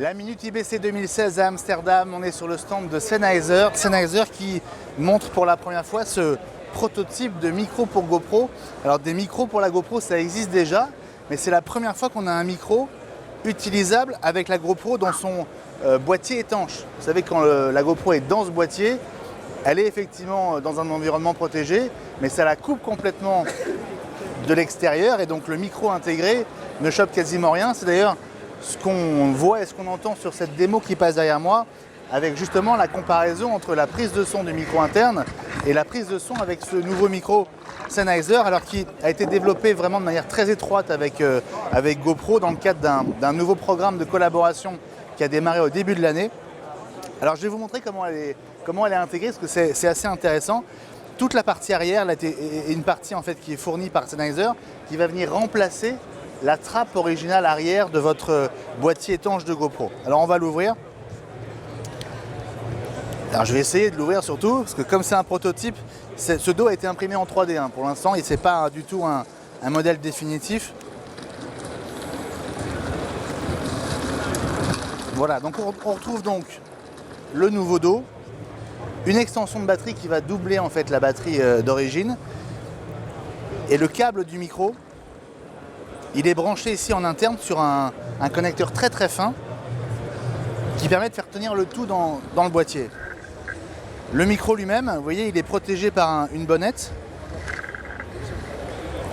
La Minute IBC 2016 à Amsterdam, on est sur le stand de Sennheiser. Sennheiser qui montre pour la première fois ce prototype de micro pour GoPro. Alors des micros pour la GoPro, ça existe déjà, mais c'est la première fois qu'on a un micro utilisable avec la GoPro dans son boîtier étanche. Vous savez, quand la GoPro est dans ce boîtier, elle est effectivement dans un environnement protégé, mais ça la coupe complètement de l'extérieur et donc le micro intégré ne chope quasiment rien. C'est d'ailleurs ce qu'on voit et ce qu'on entend sur cette démo qui passe derrière moi, avec justement la comparaison entre la prise de son du micro interne et la prise de son avec ce nouveau micro Sennheiser, alors qui a été développé vraiment de manière très étroite avec GoPro dans le cadre d'un nouveau programme de collaboration qui a démarré au début de l'année. Alors je vais vous montrer comment elle est intégrée, parce que c'est assez intéressant. Toute la partie arrière est une partie en fait qui est fournie par Sennheiser, qui va venir remplacer la trappe originale arrière de votre boîtier étanche de GoPro. Alors on va l'ouvrir. Alors je vais essayer de l'ouvrir surtout, parce que comme c'est un prototype, ce dos a été imprimé en 3D. Pour l'instant, ce n'est pas du tout un modèle définitif. Voilà, donc on retrouve donc le nouveau dos, une extension de batterie qui va doubler en fait la batterie d'origine, et le câble du micro. Il est branché ici en interne sur un connecteur très très fin qui permet de faire tenir le tout dans le boîtier. Le micro lui-même, vous voyez, il est protégé par une bonnette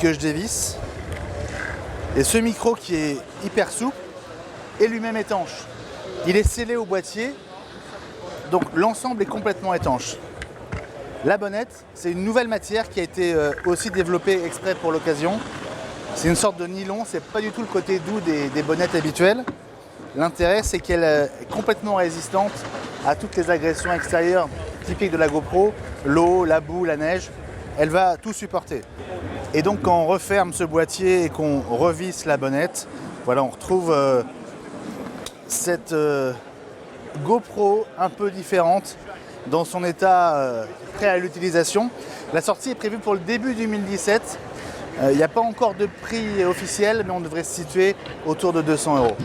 que je dévisse. Et ce micro qui est hyper souple est lui-même étanche. Il est scellé au boîtier, donc l'ensemble est complètement étanche. La bonnette, c'est une nouvelle matière qui a été aussi développée exprès pour l'occasion. C'est une sorte de nylon, c'est pas du tout le côté doux des bonnettes habituelles. L'intérêt, c'est qu'elle est complètement résistante à toutes les agressions extérieures typiques de la GoPro, l'eau, la boue, la neige. Elle va tout supporter. Et donc quand on referme ce boîtier et qu'on revisse la bonnette, voilà, on retrouve cette GoPro un peu différente dans son état prêt à l'utilisation. La sortie est prévue pour le début 2017. Il n'y a pas encore de prix officiel, mais on devrait se situer autour de 200 €.